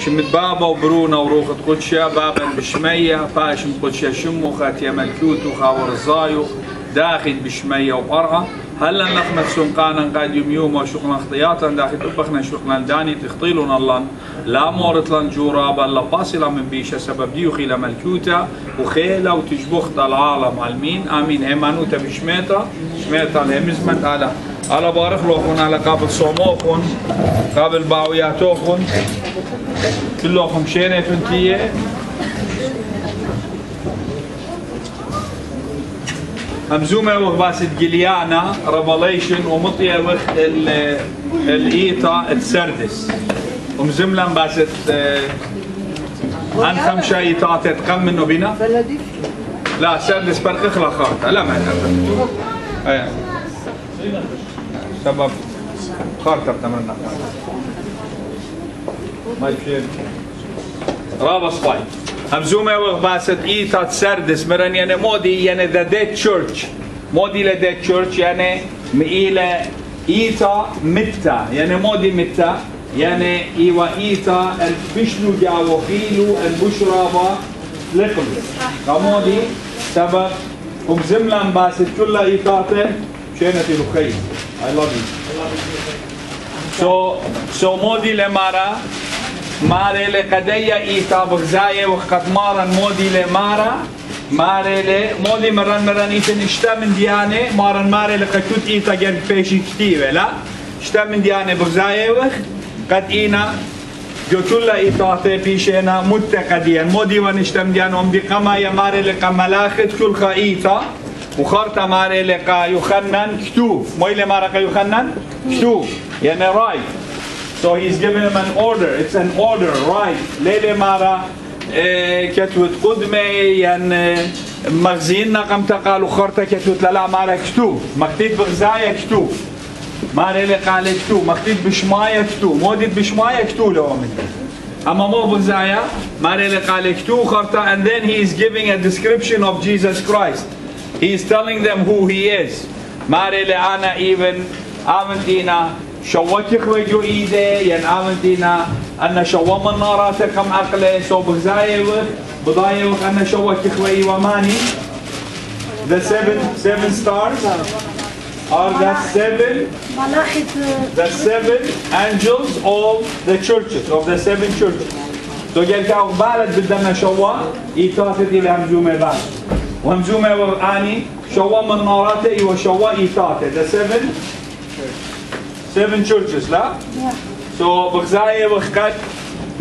شمت بابا وبرونا وروخة قدشة بابا بشمية فاشم قدشة شمو خاتيا ملكوت وخاور الزايو داخل بشمية وقرعة هلا نخمت سنقانا قاد يوم وشغلنا اختياطا داخل طبخنا شغلنا داني تخطيلنا الله لا مورت لن جورابا لا باصلة من بيشة سبب ديو خيلة ملكوتة وخيلة وتجبخت العالم علمين آمين همانوتا بشميتا شميتا الهمزمت على بارك لوخون على قابل صوموخون قابل باوياتوخون كلهم شينة فنتية همزومة وغباسة جليانا ريفليشن ومطية وقت الإيطا السردس ومزملا باسة عن خمسة إيطات تقم منه بنا لا سردس برق اخلاقات لا ما أيه سبب خارطة تمرنا ما يصير رابط باي همزومة وغباسة إيطا سردس مرن يعني مودي يعني the dead church مودي ل dead church يعني مئيلة إيطا متى يعني مودي متى يعني إيوا إيطا البشلو جاو خيلو البشرابا لقل كمودي سبب ومزملا باسة كل إيطاته شينة الخيل I love you so مودي لمارا ماري لقدية إيطا بغزاية وقت مارا مودي لمارا ماري مودي مرن إيطا نشتا من ديانة ماري لقدوت إيطا جرد فيشي كتيبة لا اشتا من ديانة بغزاية وقت قد إينا جو كل إيطاته بيشينا متقديا مودي ونشتا من ديانة ومدي قما يا ماري لقا ملاخت كل خايطا وخارطة ماري لقا يخنن كتوب مويلة مارا يخنن كتوب يعني right so he's giving him an order it's an order right ليلة مارا كتوت قدمي يعني مغزين نقم تقال وخارطة كتوت لا مارا كتوب مكتيت بغزايا كتوب ماري لقا كتوب مكتيت بشمايا كتوب موديت بشمايا كتوب لو مني أما مو بغزايا ماري لقا كتوب خارطة and then he is giving a description of Jesus Christ he is telling them who he is ماري لأنا even آمنتينا شوتي خويجو إيدي ين آمنتينا أن شو من ناراتكم عقله سو بغزاية بضاية أن شوتي خوي وماني the seven stars are the seven angels of the churches of the seven churches so جالكاو بالد بدنا شوا إيتاتي إلى همزومة بعد وهمزومة وآني شوا من ناراته وشوا إيتاتي the seven churches لا so بغزاية وخكت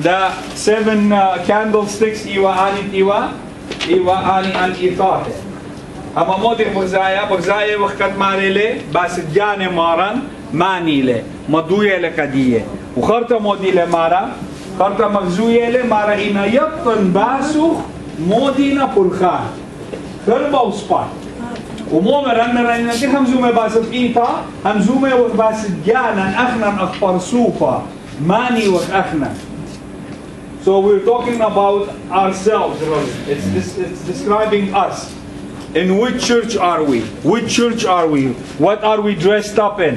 the seven candlesticks إيوا آني أن إيتاتي أما مودي بغزاية وخكت ماريلي بس جاني مارن مانيلي مدوية لكدية وخرطة مودي لمارا خرطة مغزوية لمارا إنا يبطن باسوخ مودينا برخان فربا وسبات ومو مرن نتي همزومة باسد إيطا همزومة وباسد جانا أخنا أخبر سوفا ماني وأخنا so we're talking about ourselves it's describing us in which church are we what are we dressed up in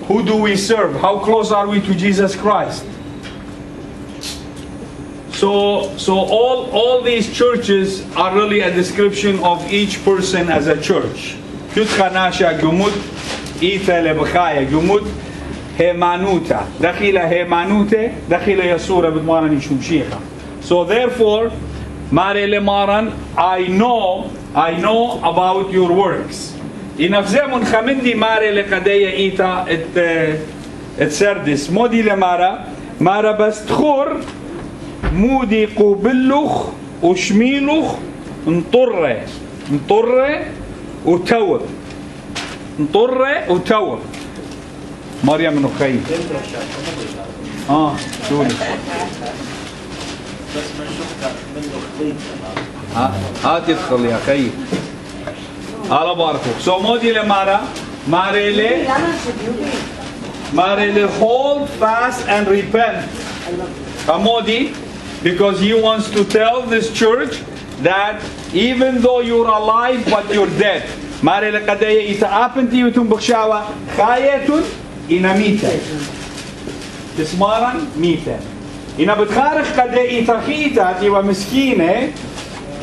who do we serve how close are we to Jesus Christ so all these churches are really a description of each person as a church. Shamasha Adnan إيتا لبخايا جمود هيمانوتا دخيلة هيمانوتة دخيلة يسورة بدمارن يشمشيخة so therefore ماري لمارن I know about your works إنفزمون خمندي ماري لقدية إيتا اتسردس مودي لمارا بس تخور مودي قوبلوخ وشميلوخ نطرة وتوب مريم من خي شولي بس ما شفتها منه خطيط تدخل يا خي على باركو سو مودي لمارا ماريلي hold fast and repent Amodi because he wants to tell this church that even though you're alive but you're dead ماريلي قدية إذا أبنتي وتم بخشاوة خايتون إنا ميتا تسمارا ميتا إنا بتخارج قد إيتاخيتا إيوا مسكينة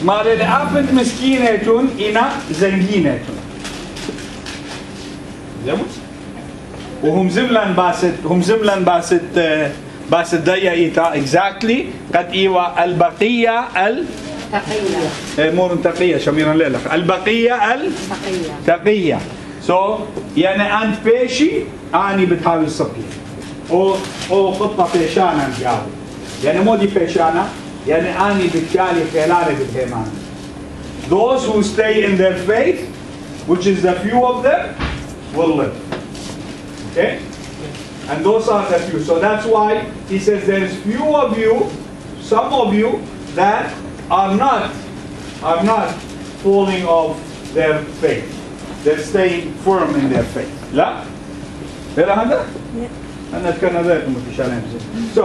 ما للأفت مسكينة إنا زنجينة زموس وهم زملان باست دايا إيتا exactly قد إيوا البقية مو تقية شميرا لك البقية تقية so يعني أنت بيشي أني بتهاوي الصبي أو خطة بيشانة نجاوب يعني مو دي بيشانة يعني أني بتشالي خلالي بالهيمان those who stay in their faith which is the few of them will live okay and those are the few so that's why he says there is few of you some of you that are not falling off their faith they're staying firm in their faith لا هلا هذا أنا أتكلم ذلك متشالين so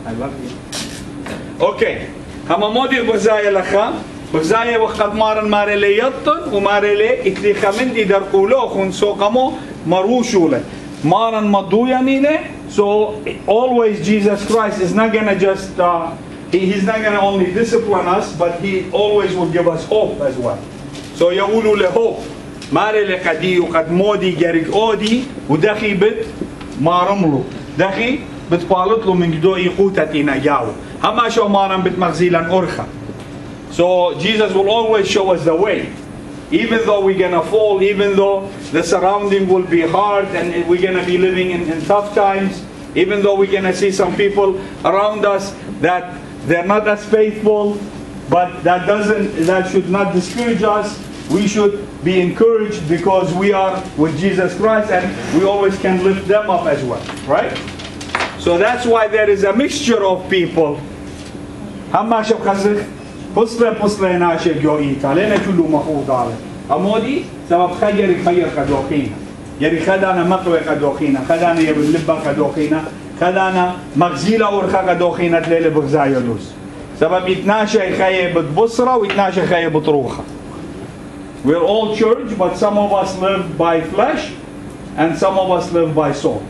I love you okay هم مودي بغزايا لخا بغزايا وقت مارن ماري لي يطن وماري لي اتلي خمندي در قولوخون سوقمو مروشولة مارن مضويا نينه so always Jesus Christ is not gonna just he's not gonna only discipline us but he always will give us hope as well so يقولوا له hope ماري لي قدي وقد مودي جارك اودي ودخي بت مارملو دخي بتبالطلو من جدو يقوتتنا جاو هما شو مارن بتمغزيلا أرخا so Jesus will always show us the way even though we're gonna fall even though the surrounding will be hard and we're gonna be living in tough times even though we're gonna see some people around us that they're not as faithful but that should not discourage us we should be encouraged because we are with Jesus Christ and we always can lift them up as well right so that's why there is a mixture of people هما شو خزخ بصلة ناشي جوئيتا لنا كله مخوض على أمودي سبب خير قدوخينا يري خدانا مقوى قدوخينا خدانا يبلبا قدوخينا خدانا مغزيلة ورخا قدوخينا تليل بغزاي لوز سبب يتناشي خي بتبصرة ويتناشي خي بتروخة we're all church but some of us live by flesh and some of us live by soul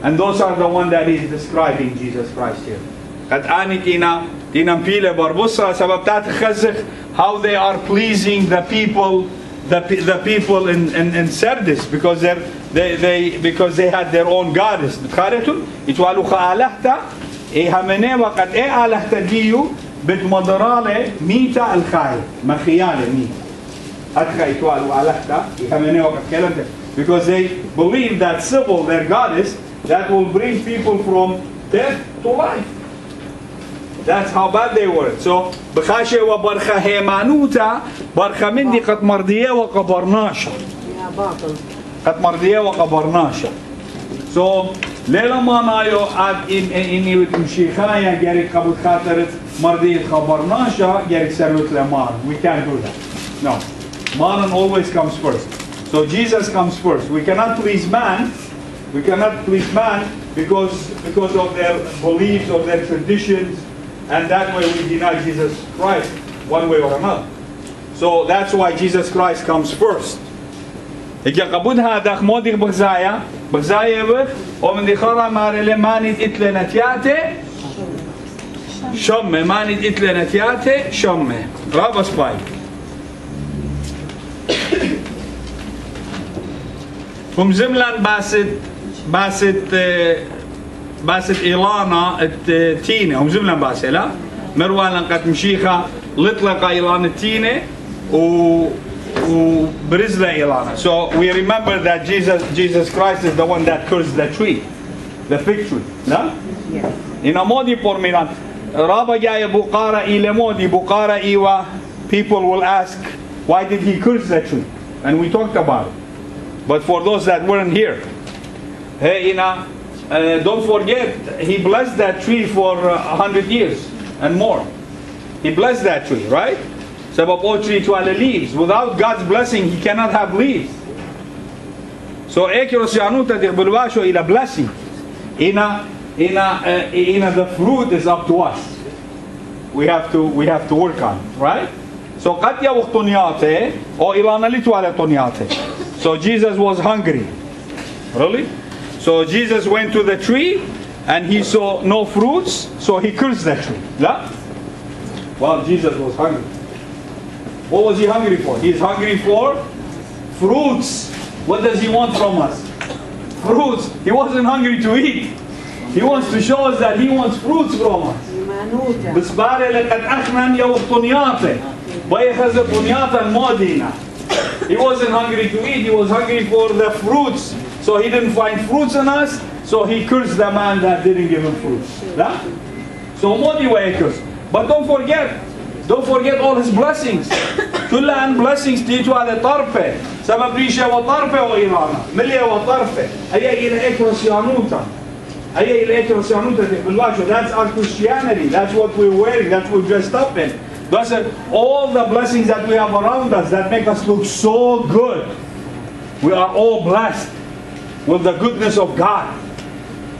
and those are the one that is describing Jesus Christ here قد آني تينا مبيلة بربصرة سبب تخزخ how they are pleasing the people in Sardis because they had their own goddess بتخارتون يتوالو خالهتا همني وقد آلهتا ديو بتمضرالة ميتا الخايل مخيالة ميتا أتخا يتوالو آلهتا همني وقد كلمتا because they believe that Sybil their goddess that will bring people from death to life that's how bad they were so بخاشة وبرخة هيمانوتا برخة مندي قد مرضية وقبرناشا قد مرضية وقبرناشا so ليلة ما نايو عاد إني وتمشيخايا جاري قبل خاطرت مرضية قبرناشا جاري سروت لمار we can't do that no Maran always comes first so Jesus comes first we cannot please man because of their beliefs or their traditions and that way we deny Jesus Christ one way or another. So that's why Jesus Christ comes first. إجا قبود هذا مودي بغزايا بغ ومن دي خرا مارلي مانيت إتلنتياتي شمة مانيت إتلنتياتي شمة رابس باي هم زملان باست إيلانا التينة هم زملان باسي لا مروانا قد مشيخة لطلق إيلانا التينة وبرزلة إيلانا so we remember that Jesus Christ is the one that cursed the tree the fig tree لا إنا مودي بورميلان رابا جاي بقارة إلى مودي بقارة إيوا people will ask why did he curse the tree and we talked about it but for those that weren't here hey Ina don't forget, he blessed that tree for 100 years and more. He blessed that tree, right? Sabab o tree to leaves. Without God's blessing, he cannot have leaves. So ekros yanuta dirbulwasho ila blessing. Ina the fruit is up to us. We have to work on, right? So qatya waqtuniate o ilana litwale tuniate. So Jesus was hungry. Really? So Jesus went to the tree and he saw no fruits, so he cursed that tree. Yeah? Well, Jesus was hungry. What was he hungry for? He's hungry for fruits. What does he want from us? Fruits. He wasn't hungry to eat. He wants to show us that he wants fruits from us. He wasn't hungry to eat, he was hungry for the fruits. So he didn't find fruits in us, so he cursed the man that didn't give him fruits. Yeah? So modi wa curse. But don't forget all his blessings. كلها blessings تيجوا على طرفه. سبب ريشه وطرفه وإيرانا. مليا وطرفه. أي إلى إكرس يانوتا. أي إلى إكرس يانوتا بالواجه. That's our Christianity. That's what we're wearing. That's what we're dressed up in. That's all the blessings that we have around us that make us look so good. We are all blessed with the goodness of God.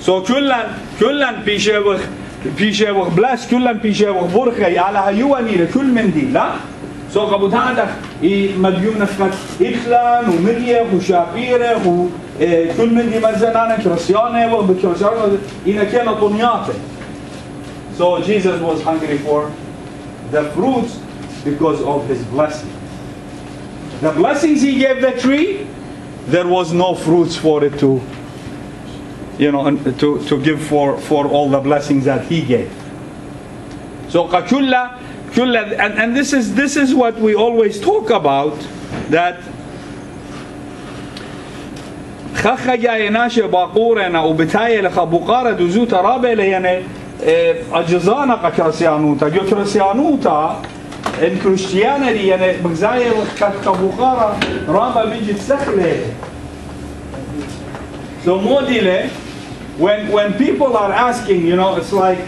So كلن بيشوخ blessed كلن بيشوخ برخي على هيواني لكل من دي لا. So قبل هذا مديون نفقت إخلان ومريخ وشابيرخ وكل من دي مرزنانة كريستيانة وبكريستيانة إن كان طنياته. So Jesus was hungry for the fruits because of his blessing. The blessings he gave the tree, there was no fruits for it to, to give for all the blessings that he gave. So and this is what we always talk about, that أجزانا كريستيانوتا جو كريستيانوتا in Christianity يعني بغزاية كبقارة رابا بيجي تسخلة. So modile, when people are asking, it's like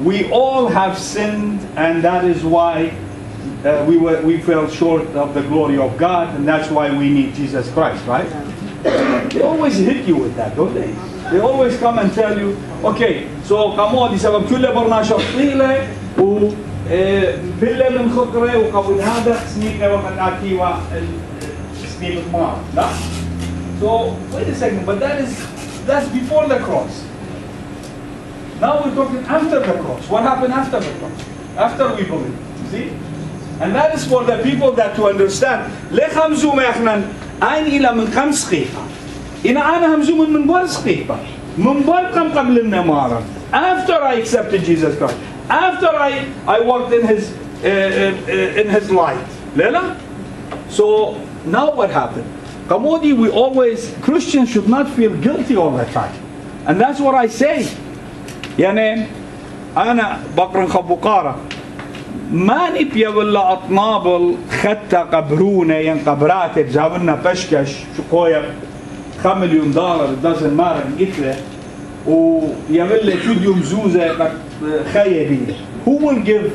we all have sinned, and that is why we fell short of the glory of God, and that's why we need Jesus Christ, right? They always hit you with that, don't they? They always come and tell you, okay, so كمودي سبب كل برنامج طويلة وبلا من خطرة وقبل هذا سنين وقت أكيوا سنين المار، لا? So wait a second, but that's before the cross. Now we're talking after the cross. What happened after the cross? After we believe, see? And that is for the people that to understand. لخمسو مخنا أين إلى من خمس خيفة. أنا همزوم من بار سقيفة من بار كم قبل النمارة. After I accepted Jesus Christ, after I walked in his light, Lela. So now what happened? Kamodi, Christians should not feel guilty all the time, and that's what I say. يعني أنا بقرن خبقارة ما نبي ولا أطنابل خدت قبرونة ينقبرات جابلنا بشكش شقوية $5 million, it doesn't matter, إثله ويعمل لي كوديوم زوزة خيبي. Who will give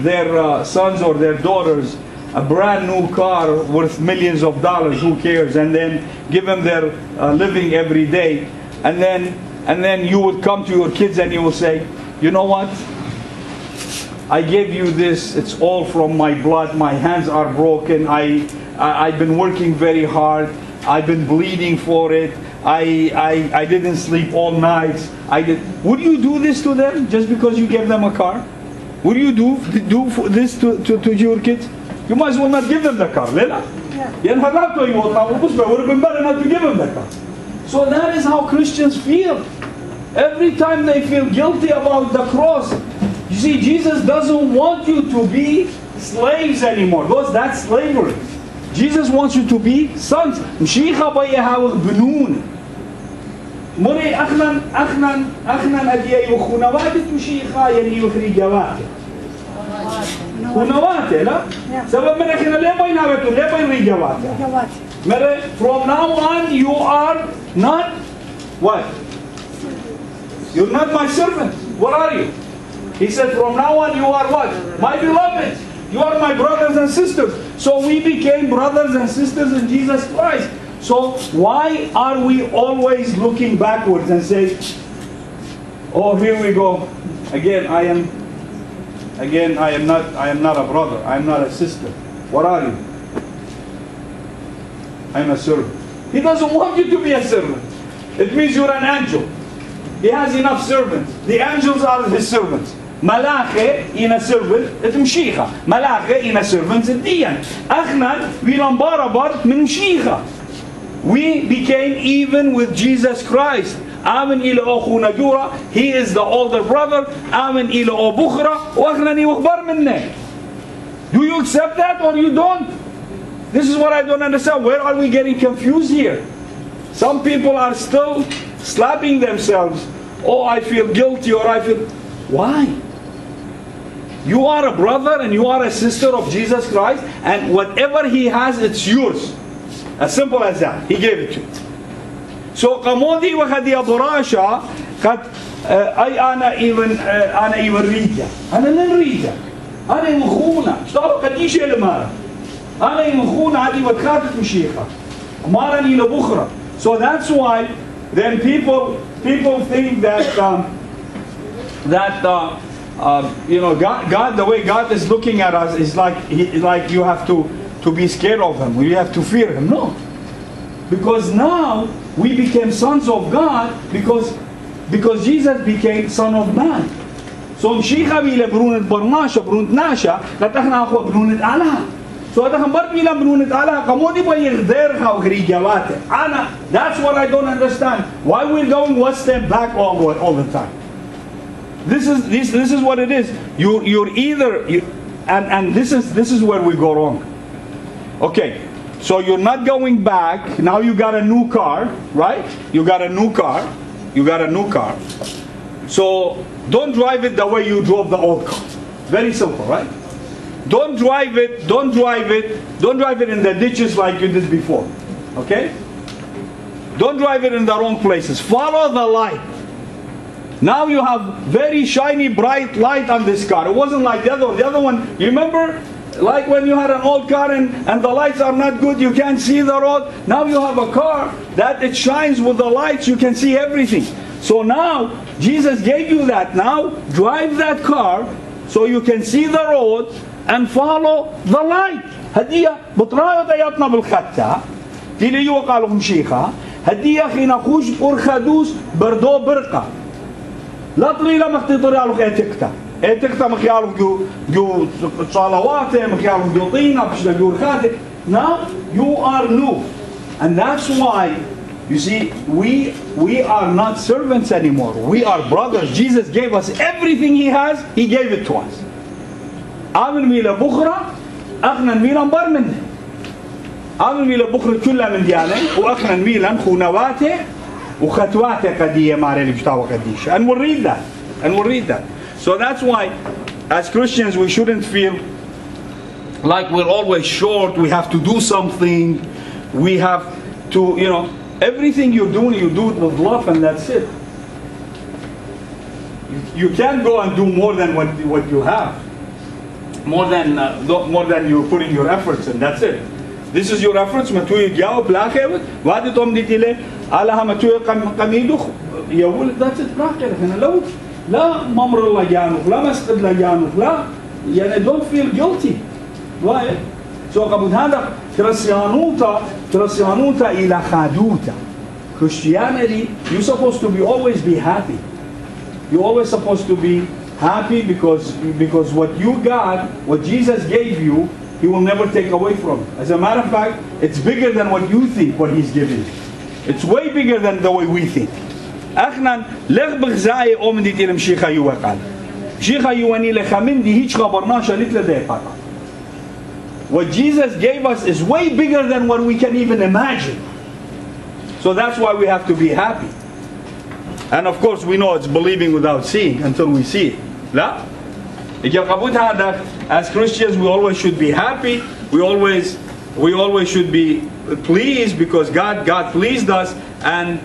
their sons or their daughters a brand new car worth millions of dollars? Who cares? And then give them their living every day, and then you would come to your kids and you will say, you know what? I gave you this. It's all from my blood. My hands are broken. I've been working very hard. I've been bleeding for it. I didn't sleep all nights. Would you do this to them just because you gave them a car? Would you do this to your kids? You might as well not give them the car. Yeah. It would have been better not to give them the car. So that is how Christians feel. Every time they feel guilty about the cross. You see, Jesus doesn't want you to be slaves anymore. That's slavery. Jesus wants you to be sons. مشيخة بيها بنون. مري أخنن أدي يخونوات مشيخة يعني يخري جوات. خونوات لا. سبب من أخنا ليه بينابتون ليه بينري جوات. مري from now on you are not what? You're not my servant. What are you? He said from now on you are what? My beloved. You are my brothers and sisters. So we became brothers and sisters in Jesus Christ. So why are we always looking backwards and say, oh, here we go. Again, I am not a brother. I am not a sister. What are you? I am a servant. He doesn't want you to be a servant. It means you're an angel. He has enough servants. The angels are his servants. Malache in a servant, it mshicha. Malache in a servant, it diyan. Achnan, vilan barabar min mshicha. We became even with Jesus Christ. Amen ila okhuna jura. He is the older brother. Amen ila o bukhra. Wachnani ukhbar minne. Do you accept that or you don't? This is what I don't understand. Where are we getting confused here? Some people are still slapping themselves. Oh, I feel guilty, or I feel... Why? You are a brother and you are a sister of Jesus Christ, and whatever he has, it's yours. As simple as that. He gave it to you. So, قمودي وخدي براشا قد أنا even ريدا. أنا لن ريدا. أنا مخونة. اشتغلوا قديش المارة. أنا مخونة عادي وتخاطت مشيخة. مارا إلى بخرة. So that's why then people think that you know, God, the way God is looking at us is like you have to be scared of him. You have to fear him. No, because now we became sons of God because Jesus became son of man. So mshicha bile brunet barmasha brunet nasha latachna akho brunet ala. So atacham bar bila brunet ala kamodi ba yigderha o grigawate. Ana, that's what I don't understand. Why we're going one step back all the time. This is what it is. You're either and this is where we go wrong. Okay, so you're not going back. Now you got a new car, right? You got a new car. So don't drive it the way you drove the old car. Very simple, right? Don't drive it in the ditches like you did before. Okay? Don't drive it in the wrong places. Follow the light. Now you have very shiny, bright light on this car. It wasn't like the other one. You remember, like when you had an old car and the lights are not good, you can't see the road. Now you have a car that it shines with the lights, you can see everything. So now, Jesus gave you that. Now, drive that car so you can see the road and follow the light. هدية بطراية ضيطنا بالخطة تيلي يو قالوا مشيخة هدية خينا خوش أرخدوس بردو برقة لا طريقة مختطر على اتكتا مخيالو جو صلواتي مخيالو جو طينة بشنا جو رخاتي. Now you are new, and that's why you see we are not servants anymore. We are brothers. Jesus gave us everything he has. He gave it to us. آمن ميلا بخرة أخنا ميلا برمن آمن ميلا بخرة كلها من ديانا وأخنا ميلا خونواته وختواته قدية ماري بشتاوة قديش. And we'll read that. So that's why as Christians we shouldn't feel like we're always short. We have to do something. We have to, you know, everything you're doing, you do it with love, and that's it. You can't go and do more than what you have. More than you're putting your efforts in. That's it. This is your efforts. Matuy gyao plache. Wadi tom ditile. Allah matuy kamiduk. Yawul. That's it. Plache. Hena lo. La mamr la januk. La masqid la januk. La. Yani don't feel guilty. Why? So kabud hada Kristyanuta ila khaduta. Christianity, you're supposed to always be happy. You're always supposed to be happy because what you got, what Jesus gave you, he will never take away from you. As a matter of fact, it's bigger than what you think what he's giving you. It's way bigger than the way we think. أخنا لغبغ زاي أمدي تلم شيخا يوقال شيخا يواني لخمندي هيج خبرناش لتلا دقيقة. What Jesus gave us is way bigger than what we can even imagine. So that's why we have to be happy. And of course we know it's believing without seeing until we see it. لا؟ As Christians we always should be happy. We always should be pleased because God pleased us, and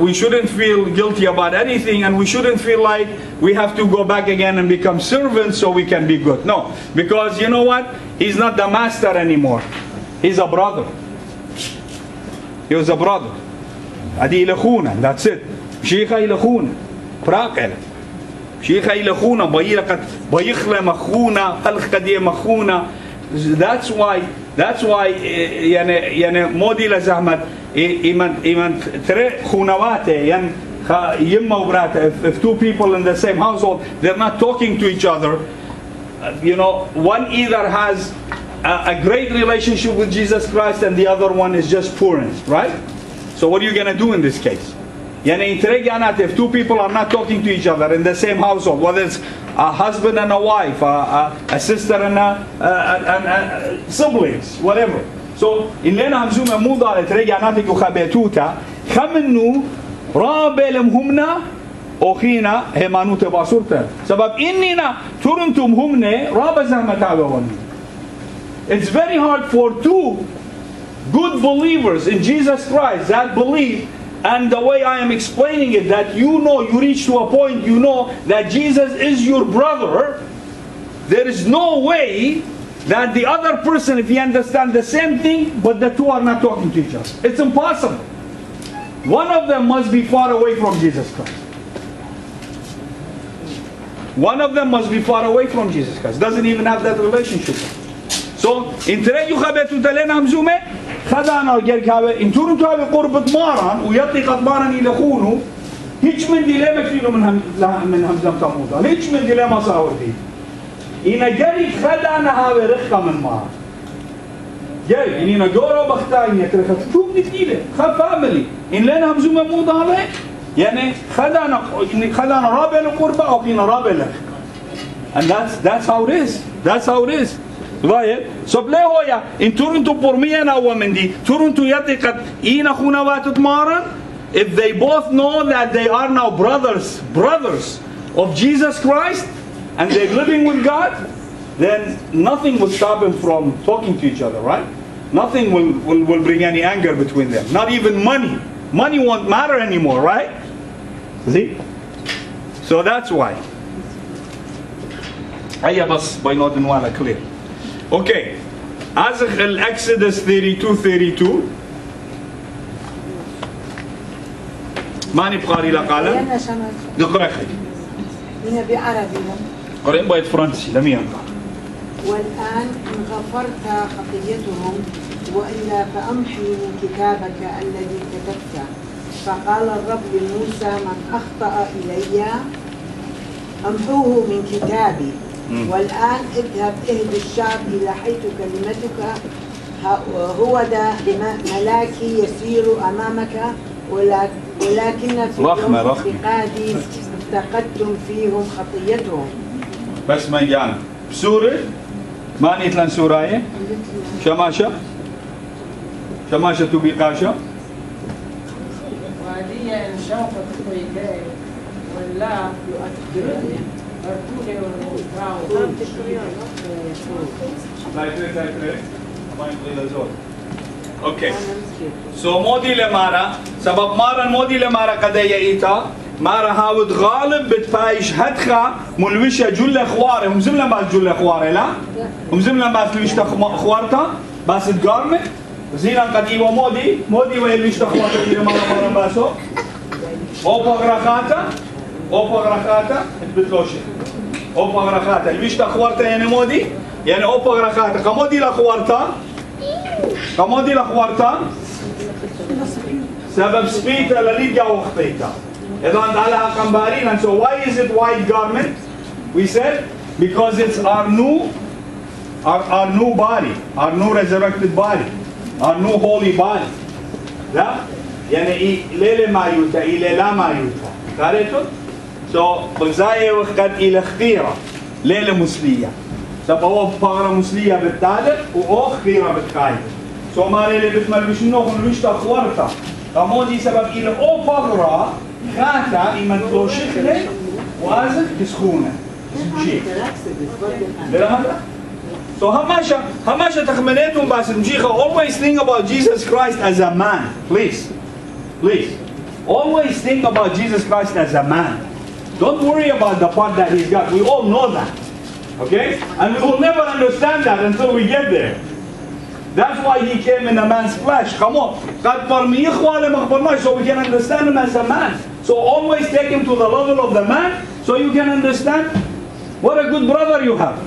we shouldn't feel guilty about anything, and we shouldn't feel like we have to go back again and become servants so we can be good. No, because you know what? He's not the master anymore. He's a brother. He was a brother. Adi ilakhuna. That's it. Sheikha ilakhuna. Praaqel. Sheikha ilakhuna. Bayikhle makhuna. Halqadiye makhuna. That's why يعني مودي لزحمة iemand tre khunawate yan yimma ubrata. If two people in the same household, they're not talking to each other. You know, one either has a great relationship with Jesus Christ and the other one is just pouring, right? So what are you going to do in this case? If two people are not talking to each other in the same household, whether it's a husband and a wife, a sister and a siblings, whatever. So in lena hamzume muda ترجع ناتك وخبيتوتا خمنو رابلم همنا أخينا همانو تباسورتا سبب إننا ترنتم همنا رابزا متابعوني. It's very hard for two good believers in Jesus Christ that believe, and the way I am explaining it, that you know, you reach to a point, you know that Jesus is your brother. There is no way that the other person, if he understands the same thing, but the two are not talking to each other. It's impossible. One of them must be far away from Jesus Christ. One of them must be far away from Jesus Christ. Doesn't even have that relationship. So, in ترى يخبطوا تلين همزومة خدانا وجر كابه إن تورن تابع قربة ماران ويطي قد ماران إلى خونه هيج من ديلما كفيله من همزم تمودا هيج من ديلما صاورتي إن جري خدانا هذا رخا من مار جري إن جورو بختاين يترخت شو بنتيله خد فاميلي إن لنا همزومة مودا عليه يعني خدانا رابع القربة أو كنا رابع لك and that's how it is. That's how it is. So بليه إن تورنتو برمينا ومندي تورنتو يدقت إين أخونا واتتمارن. If they both know that they are now brothers of Jesus Christ and they're living with God, then nothing will stop them from talking to each other, right? Nothing will bring any anger between them. Not even money. Money won't matter anymore, right? See? So that's why. هيا بس بينات نوالا clear. Okay, أزخ الأكسدس 32 ما نبقى لي لقالة نقرأ خي هنا بعربي قرأين بايت فرنسي لم ينقع والآن إن غفرت خطيتهم وإلا فأمحي من كتابك الذي كتبته فقال الرب لموسى من أخطأ إلي أمحوه من كتابي والآن اذهب اهد الشعب إلى حيث كلمتك هو ذا ملاكي يسير أمامك ولكن في يوم اعتقادي افتقدتم فيهم خطيتهم. بس ما يجانا بسورة ما نيتلان سوراية شماشة تبيقاشة وهذه إن شوقت طيبين ولا يؤثرني Okay. So مودي لمارا سبب مارا المودي لمارا قد يأيتا مارا هاود غالب بتفايش هدخا ملوشة جل خواره هم زملا باس جل خواره لا هم زملا باس لوشتا خوارتا باس الجارمة زينا قد إيوه مودي ويلوشتا خوارتا إلى مارا باسو أوبا غرخاتا بتلوشة أوبا غرخاتا لوشتا خوارتا يعني مودي يعني أوبا غرخاتا كمودي لخوارتا سبب سبيتا لليجا وخطيتا إذا أنت على قنبارين. And so why is it white garment? We said because it's our new body, our new resurrected body, our new holy body. لا يعني ليلة ما يوتا إلى لا ما يوتا قالتوا so بزايا وقت إلى خيرة ليلة مسلية سبب بغرة مسلية بالتالت وأو خيرة بالكايد so ما ليلة بتمل بشنو خلوش تخورتا فمودي سبب إلى أو بغرة خاتا إيمان توشخلة وازف تسخونة شيء هذا so هماشا تخمنيتهم بس مجيخة always think about Jesus Christ as a man please always think about Jesus Christ as a man. Don't worry about the part that he's got. We all know that. Okay? And we will never understand that until we get there. That's why he came in a man's flesh. Come on. So we can understand him as a man. So always take him to the level of the man so you can understand what a good brother you have.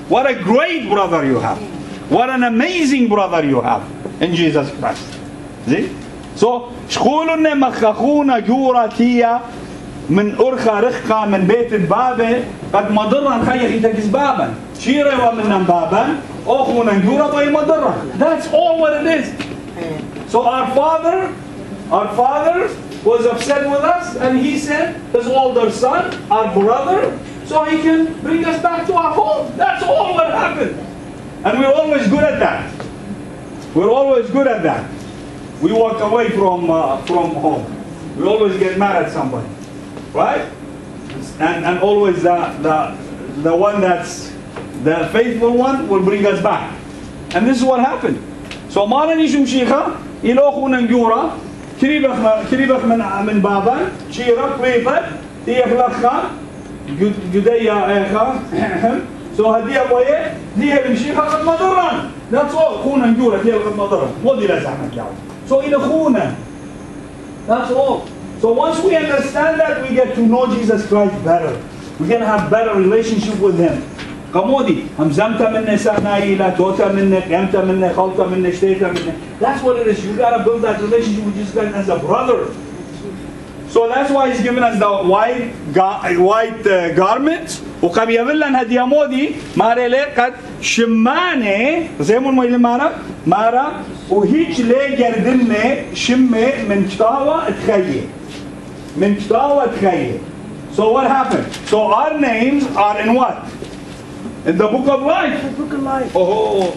What a great brother you have. What an amazing brother you have in Jesus Christ. See? So شخولنا مخخونا جوراتية من أرخى رخقة من بيت البابة قد مضرا خيخ يتكس بابا شيرة ومن بابا أخونا جورا باي مضرا. That's all what it is. So our father was upset with us, and he sent his older son, our brother, so he can bring us back to our home. That's all what happened. And we're always good at that. We're always good at that. We walk away from home. We always get mad at somebody, right? And always the one that's the faithful one will bring us back. And this is what happened. So ما نيجي مشيخة إلى أخونا نجورا كريبخ من بابا شيرة قريبة هي خلقها جدية إخا so هدية بويه دي المشيخة قد مضرا. That's all. أخونا نجورا هي قد مضرا مو دي لا زحمة كلاو. So إلى أخونا. That's all. So once we understand that, we get to know Jesus Christ better. We can have better relationship with Him. قمودي همزمت مني سنايلة توتا مني قيمت مني خلطة مني اشتيت مني. That's what it is. You gotta build that relationship with Jesus Christ as a brother. So that's why He's given us the white garment. وقام يبلن هدي مودي ماري لقد شماني زي ما يقول مارا وهيج لي جردني شمي من كتاوة تخيل. من كتاوة تخيل. So what happened? So our names are in what? In the book of life. The book of life. Oh,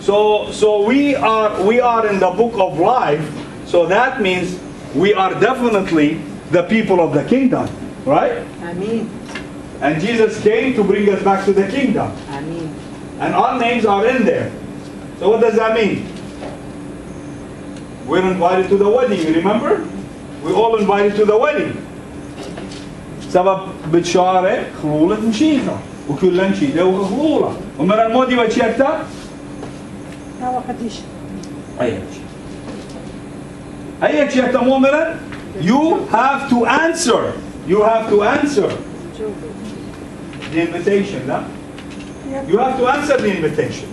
so we are in the book of life. So that means we are definitely the people of the kingdom, right? Amen. And Jesus came to bring us back to the kingdom. Amen. And our names are in there. So what does that mean? We're invited to the wedding, you remember? We're all invited to the wedding. سبب بتشارة خلولة مشيخة وكلن شيدة وخلولة ومن المودي بتشيكتا هوا قديش أي شيكتا مؤمنا you have to answer the invitation. No? Yep. You have to answer the invitation.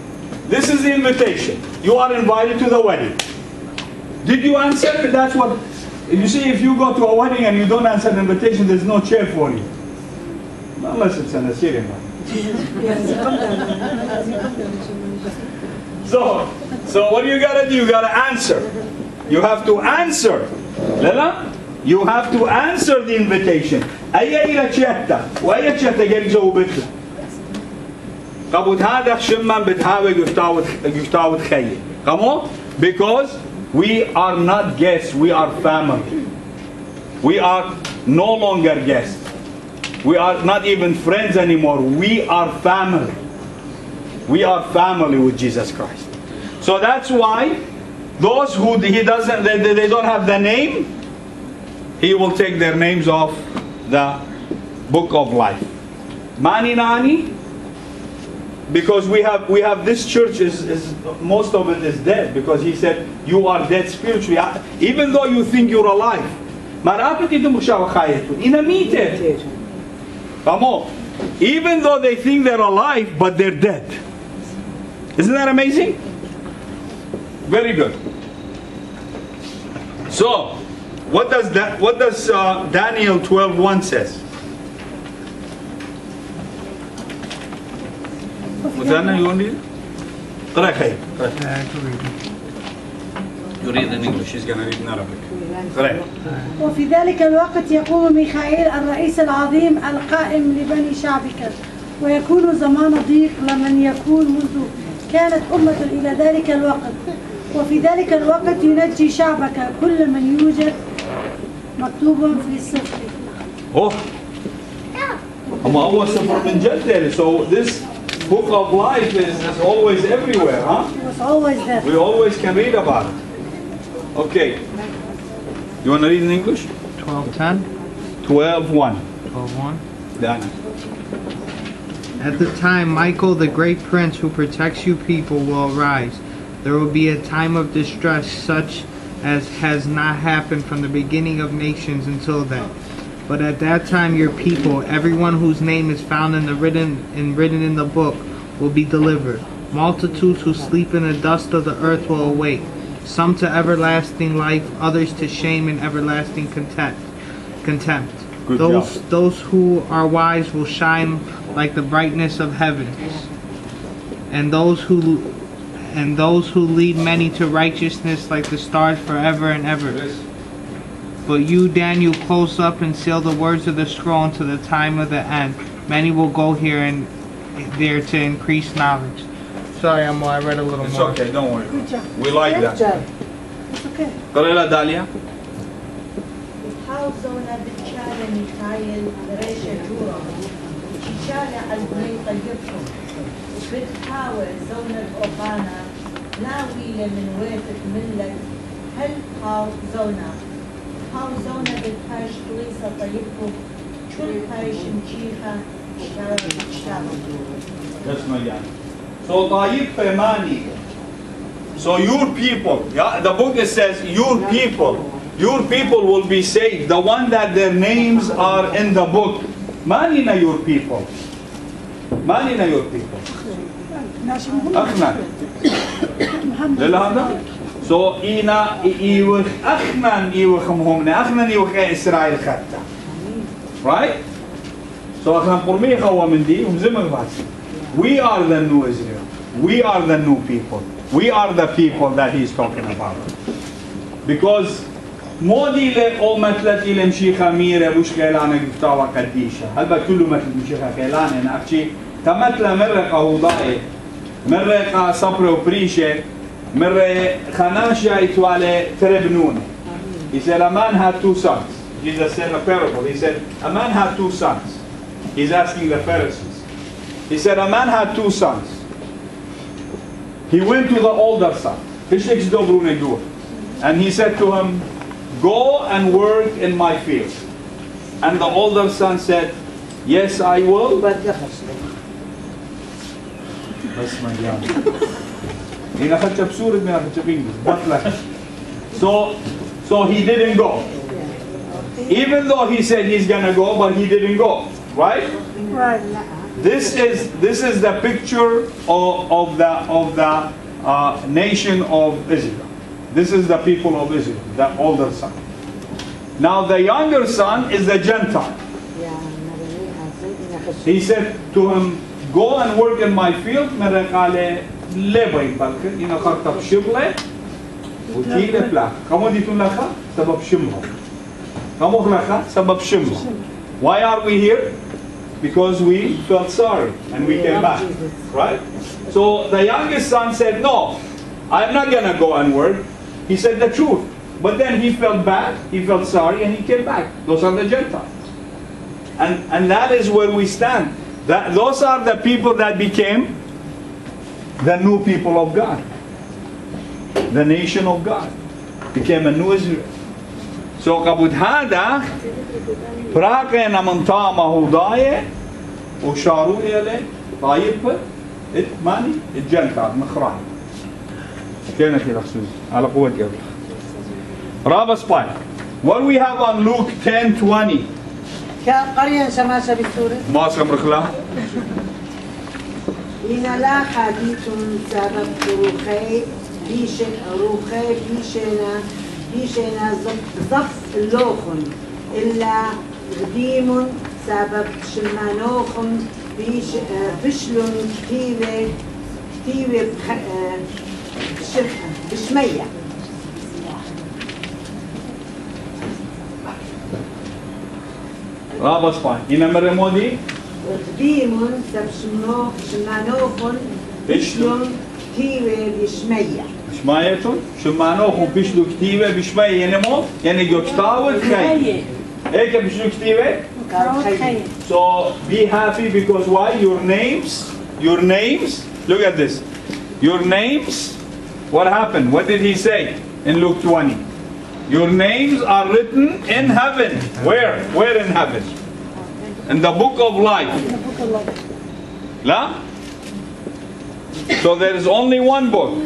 This is the invitation. You are invited to the wedding. Did you answer? That's what you see. If you go to a wedding and you don't answer the invitation, there's no chair for you. Unless it's an Assyrian one. So what you gotta do? You gotta answer. You have to answer. Lala? You have to answer the invitation. أي إلى شيءتا وأي شيءتا جل جو بيتله. قبض هذا شمّن بتهاوي يفتاوت خيّ. Come on? Because we are not guests. We are family. We are no longer guests. We are not even friends anymore. We are family. We are family with Jesus Christ. So that's why those who He doesn't, they don't have the name, He will take their names off the book of life. Mani nani, because we have this church is most of it is dead, because He said you are dead spiritually, even though you think you're alive. Come on. Even though they think they're alive, but they're dead. Isn't that amazing? Very good. So, what does Daniel 12:1 says? You want to read? You read in English, she's going to read in Arabic. Correct. وفي ذلك الوقت يقوم ميخائيل الرئيس العظيم القائم لبني شعبك ويكون زمان ضيق لمن يكون منذ كانت أمة إلى ذلك الوقت وفي ذلك الوقت ينجي شعبك كل من يوجد مكتوب في السفر. Oh, أما أول سفر من جد. So this book of life is always everywhere, huh? It was always there. We always can read about it. Okay. You want to read in English? 12:10. 12:1. 12:1. Done. At the time, Michael, the great prince who protects you people, will arise. There will be a time of distress such as has not happened from the beginning of nations until then. But at that time, your people, everyone whose name is found written in the book, will be delivered. Multitudes who sleep in the dust of the earth will awake, some to everlasting life, others to shame and everlasting contempt. Good Those who are wise will shine like the brightness of heavens, and those who lead many to righteousness like the stars forever and ever. But you, Daniel, close up and seal the words of the scroll until the time of the end. Many will go here and there to increase knowledge. Sorry, I read a little It's more. okay, don't worry. Good job. We like Good that. job. It's okay. قرأ داليا. بتحاوزونا بتشالة ميخائيل بريشة جورا وشيشالة على البني طيبهم وبتحاول زونا الأوبانا ناويلة من ويتك ملك هل زونا بتحاش طويسة طيبهم كل هاي شمشيخة That's my guy. So طيب فماني. So your people, yeah, the book says your people will be saved. The one that their names are in the book. Manina your people. Manina your people. أخنا. للهذا. So إنا إيوخ أخنا إيوخهم هم أخنا إيوخ إسرائيل خدته. Right? So أخنا قرمي خوا من دي ومزمن بس. We are the new Israel. We are the new people. We are the people that he's talking about. Because مودي لأو مثلت إلى مشيخة ميرة وش كيلانا قفتاوة قديشة. هل بكله مثل مشيخة كيلانا نأكشي تمثل مرة قهوضائي مرة صبر وبريشة مرة خناشة إتوالي تربنون. He said a man had two sons. Jesus said a parable. He said a man had two sons. He's asking the Pharisees. He said a man had two sons. He went to the older son. And he said to him, go and work in my field. And the older son said, yes, I will. That's my God. So he didn't go. Even though he said he's gonna go, but he didn't go. Right? Right. This is the picture of the nation of Israel. This is the people of Israel, the older son. Now the younger son is the Gentile. He said to him, go and work in my field. Why are we here? Because we felt sorry and we came back, right? So the youngest son said, no, I'm not going to go and work. He said the truth. But then he felt bad, he felt sorry, and he came back. Those are the Gentiles. And that is where we stand. Those are the people that became the new people of God. The nation of God. Became a new Israel. So kabud hada براقين من طامه ضايع وشاروا إليه طايب ماني الجنتال مخران كانت الأخصوص على قوة يلا رابع سباي. What we have on Luke 10:20 قرية شماشة بالسورة ما أسكم رخلا إن لا حديث سبب روخي بيشنا زف اللوخن إلا قديم سبب شمانوخن بشلون كتيبة بشمية رابع سباي. إن مرة مودي قديم سبب شمانوخن بشلون كتيبة بشمية شمايتون شمانوخن بيشلو كتيبة بشمية يعني مو يعني جوكتاوت خي هيك بيشلو كتيبة. So be happy because why? Your names, look at this. Your names, what happened? What did he say in Luke 20? Your names are written in heaven. Where? Where in heaven? In the book of life. La? So there is only one book.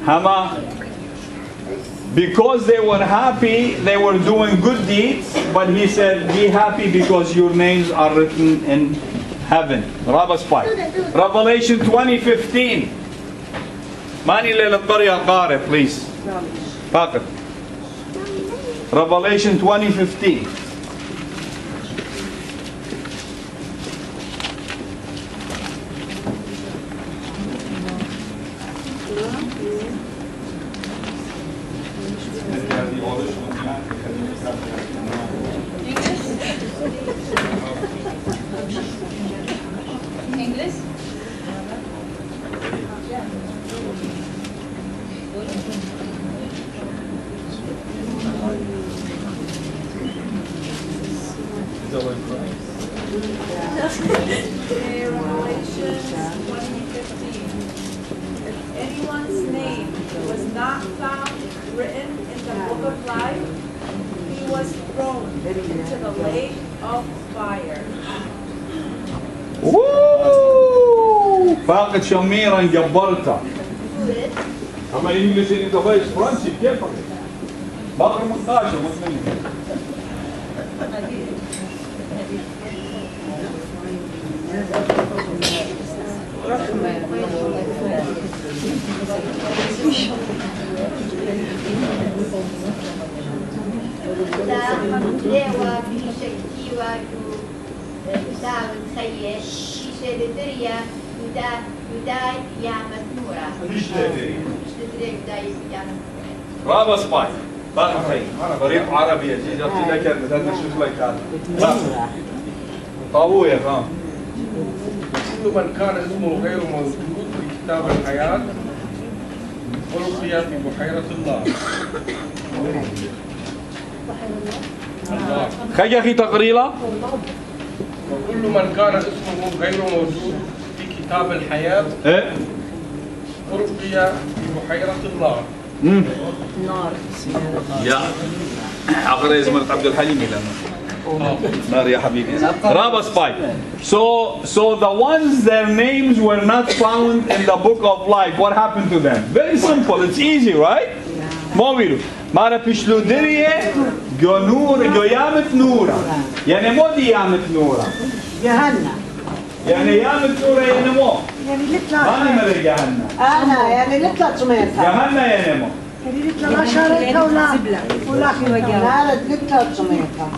Hama. Because they were happy, they were doing good deeds, but he said, be happy because your names are written in heaven. Revelation 20:15. ماني للقرية قارئ please. فقط. Revelation 20:15. English? Revelation 20:15. If anyone's name was not found written in the book of life, he was thrown into the lake of fire. Woo! فاقد شميرا جبرته. أما الإنجليزي اللي تبغى فرنسي كيفك؟ بقر مقاشة مسلمين. رابع سباي باقي خير طريق عربية جيجا تذكر مثلا شوف لك هذا طاوية ها كل من كان اسمه غير موجود في كتاب الحياة ألقي في بحيرة الله. خي أخي تقريلا وكل من كان اسمه غير موجود في كتاب الحياة إيه ألقي في بحيرة الله. نار. يا أقرأ اسم عبد الحليم لأنه نار يا حبيبي. رابع سباي. So the ones their names were not found in the book of life. What happened to them? Very simple. It's easy, right? ما بيرو. مارا بيشلو دريه جو نور جو يامت نورا. يعني مو دي يامت نورا. جهنم. يعني يامت نورا يعني مو. يعني لطلع. ماني مري جهنم. أنا يعني لطلع سميتها. جهنم يعني مو. يعني لطلع لا شاركها ولا لا لطلع سميتها.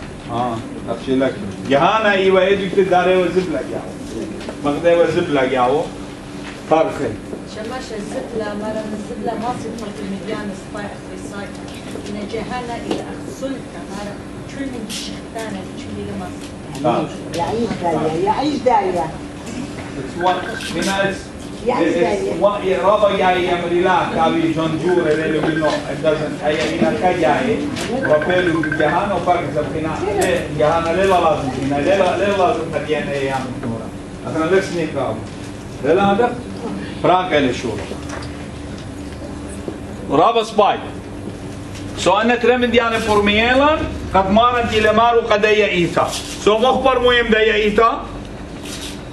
أفشي لك. جهانا إيوه يدك تداري وزبلة جاو. مقدار وزبلة جاو. فرخي. شماشة الزبلة مرة الزبلة ما صفت المليان سبايح في سايت إن جهانا إلى أخسلتها مرة شو من الشختانة شو اللي لما يعيش داية يعيش داية. It's one. يعيش داية. رابع جاي يمريلا كابي جنجور اللي بينو. It doesn't. أي هنا كجاي. وبيلو جهانا وفرق زبنا. جهانا ليلا لازم هنا ليلا لازم هديان أيام الدورة. أنا لسني كاب. ليلا هذا. فرانك اللي شو. رابع سباي. So أنا ترمن ديانة فورميلا قد مارت إلى مارو قدية إيتا. So مخبر مهم دية إيتا.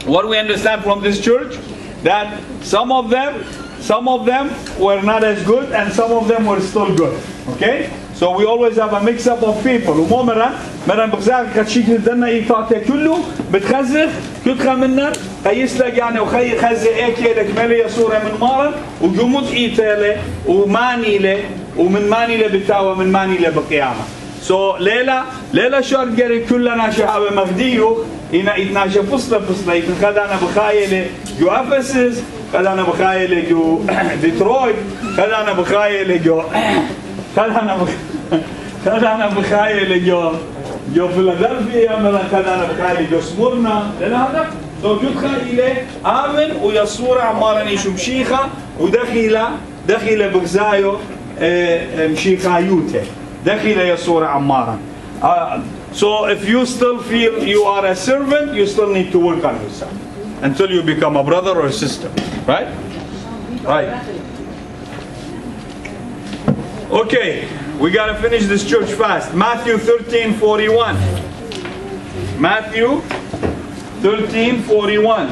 What we understand from this church that some of them were not as good and some of them were still good. Okay? So we always have a mix up of people. ومرة بغزاك كتشيك لدنا إيطاقة كله بتخزخ كتخا منر خيسلك يعني وخي خزق إيكي لك ملي صورة من مارن وجمود إيتالي وماني له ومن ماني له بتاوى من ماني له بقيامة. So ليلة شرقري كلنا شعب مغديو إنا إتناشا فصلة إتنخدانا بخايلة جو أفسس خدانا بخايلة جو ديترويت خدانا بخايلة جو خدانا بخايلة جو فيلادلفيا مثلا خدانا بخايلة جو سمورنا لأن هذا لو جد خايلة آمن ويصور عمارا يشو مشيخة دخيلة بغزايو مشيخة يوته دخيلة يصور عمارا. So if you still feel you are a servant, you still need to work on yourself until you become a brother or a sister, right? Right. Okay, we got to finish this church fast. Matthew 13:41. Matthew 13:41.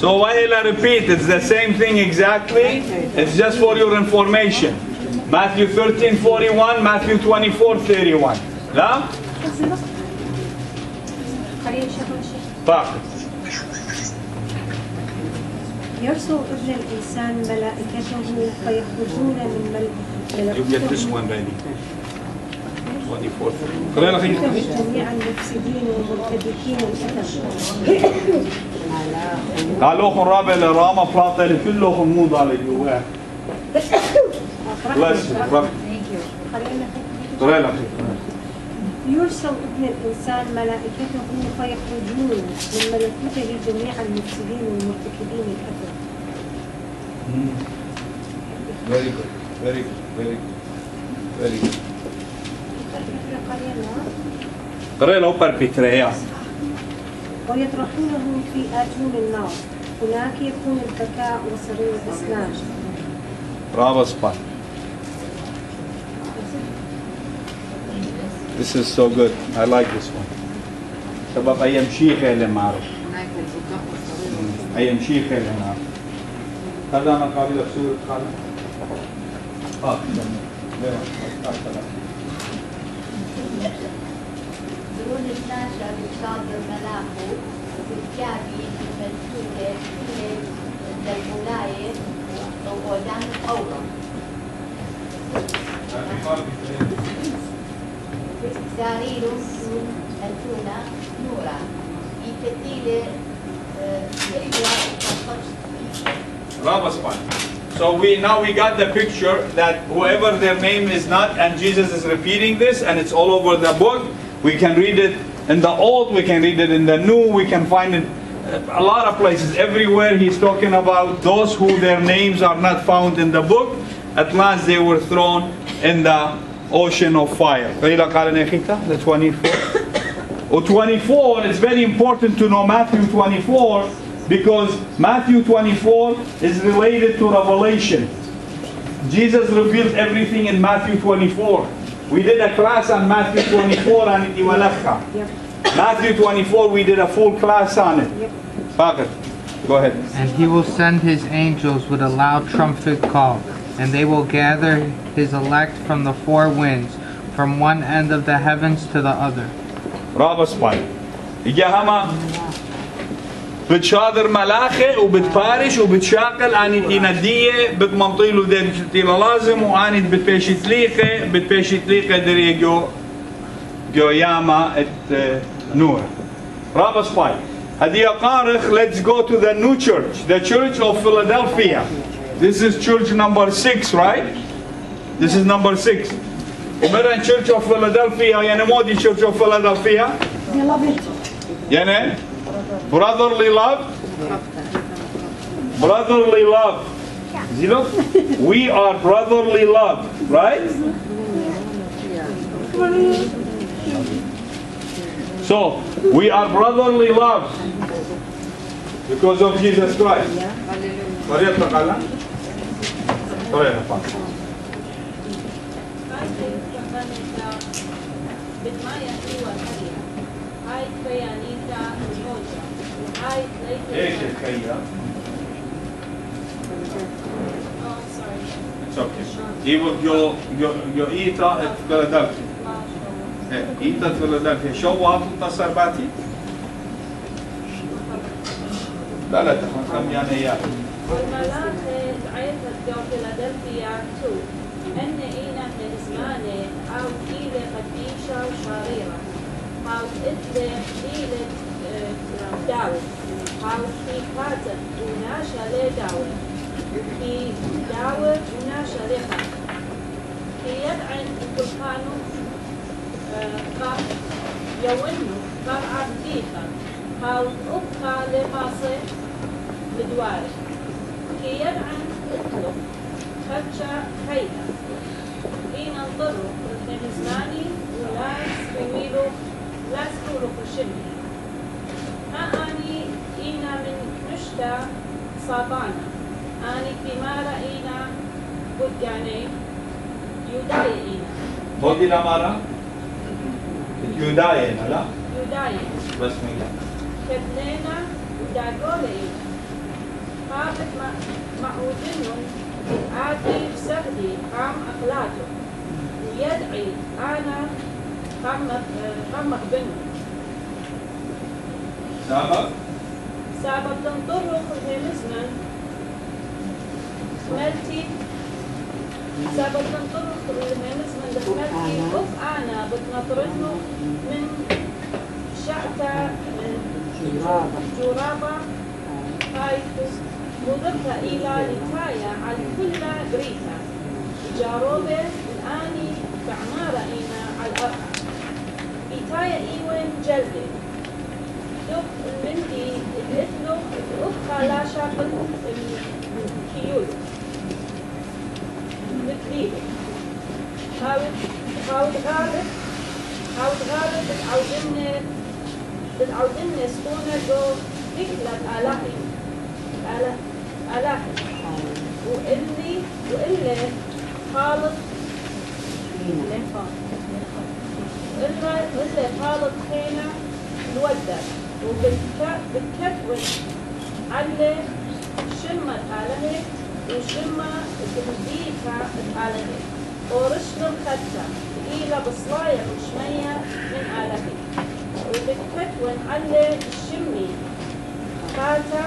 So while I repeat, it's the same thing exactly. It's just for your information. Matthew 13:41, Matthew 24:31. لا؟ فقط. يرسل ابن الإنسان ملائكته فيخرجون من You get this one ready. 24. جميع المفسدين والمرتدين الأثم. قالوا رابع لراما فلاطة كلهم مو ضالي جواه. يرسل ابن الإنسان ملائكته فيخرجون من ملكوته جميع المفسدين والمرتكبين الأثم. Very good, very good, very good, very good. قرأ له بربيتريا. ويطرحونه في آتون النار. هناك يكون البكاء وصرير الأسنان. Bravo spot. This is so good. I like this one. سبب أيام شيخة اللي معروف. أيام شيخة اللي معروف. هذا أنا قابل سورة خالد. يقول الناشر الصادر ملاحه وبالكابي المسكوكة عند الولاية وقدام الأورا. سارير أنتونا نورا يكتيلة So now we got the picture that whoever their name is not, and Jesus is repeating this, and it's all over the book. We can read it in the Old, we can read it in the New, we can find it a lot of places. Everywhere he's talking about those who their names are not found in the book. At last they were thrown in the ocean of fire. The 24. Or 24, it's very important to know Matthew 24, because Matthew 24 is related to Revelation. Jesus revealed everything in Matthew 24. We did a class on Matthew 24 and Iwalakha. Matthew 24, we did a full class on it. Go ahead. And he will send his angels with a loud trumpet call, and they will gather his elect from the four winds, from one end of the heavens to the other. رابع سباي. إجاهما بتشادر ملاخة وبتفارش وبتشاقل أني تندية بتمنطيلو دير لازم وأني بتبيشتليقة دريجو جو ياما نور. رابع سباي. هدي قارخ. Let's go to the new church, the Church of Philadelphia. This is church number 6, right? This is number 6. Umera Church of Philadelphia, yani modi Church of Philadelphia. They love it. Yani brotherly love. Brotherly love. Zilo? We are brotherly love, right? So, we are brotherly love because of Jesus Christ. ايش الخيا؟ It's okay. Yo ita at Philadelphia. Ita at Philadelphia. شو واطل تصرباتي؟ لا تفهم يعني اياه. والملاك دعيتها جو فيلادلفيا 2 أن إينا من زمانه أو إيلة قديشة وشريرة أو إيلة داود أو في كاتب وناشا لداود في داود وناشا لها في يدعن البركانو يونو قرعة ديخا أو أبقى لماصي بدواري كي يدعن اطلق خدشة خيلة إين انظروا من زماني ولا سويلو لا سويلو خشني ها أني إينا من مشتا صابانا أني فيما رأينا بدجاني يوداي إينا بودي لمارا؟ يوداي لا؟ يوداي بس ميلا كبنينا وداقول إينا قابت معودنهم آتي بسغدي قام أقلاته ويدعي أنا قمق بنه سابق تنطره خلهمزنا ملتي سابق تنطره خلهمزنا دخملتي أف أنا بتنطرنه من شعتا جرابة حيث وضبط إلى لتايا على كل بريتا جاروبة الآني بعمارة إينا على الأرض إيتايا إيوين جلدي دق المندي الإثلو أبقى لا شاقل الكيول مثليبة حاول غالب بالعودنة سكونة دو فكرة آلاحي وإلي خالط خالط خينة الودة وبالكتوة على شمة آلهي وشمة تهديتها آلهي ورشل الخدة إلى بصلاية وشمية من آلهي وبالكتوة على الشمي خاتة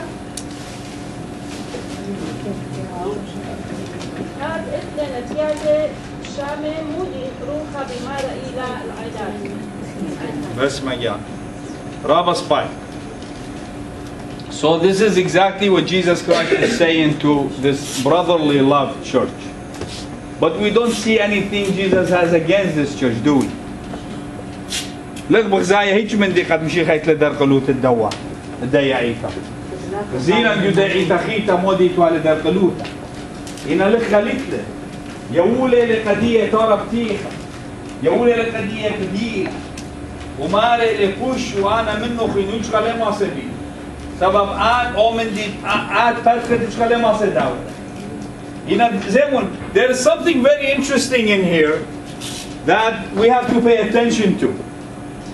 هاد إثنى نتياجة شامي مودي روحها بمارة إلى العداد Verse Magyar. Rabba spy. So this is exactly what Jesus Christ is saying to this brotherly love church. But we don't see anything Jesus has against this church, do we? لك بغزايا هيك من دي قد مشي خيط لدر قلوت الدواء الدياعيتا زينا جدعيتا خيتا مودي توالي در قلوتا إنا لك خليت له يولي لقدية تاربتيخا يولي لقدية كدية وماري لكوش وانا منه خينوش خلي ما سبي سبب آد اومن دي آد فتخدش خلي ما سداو إنا زيمون there is something very interesting in here that we have to pay attention to.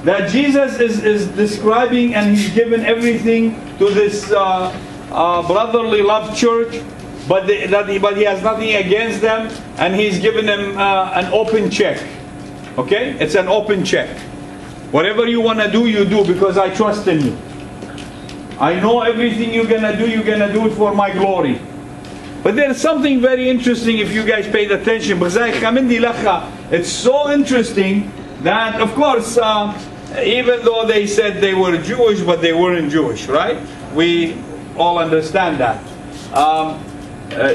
That Jesus is describing and he's given everything to this brotherly love church, but he has nothing against them, and he's given them an open check. Okay? It's an open check. Whatever you want to do, you do, because I trust in you. I know everything you're going to do it for my glory. But there's something very interesting if you guys paid attention. It's so interesting that, of course, even though they said they were Jewish, but they weren't Jewish, right? We all understand that.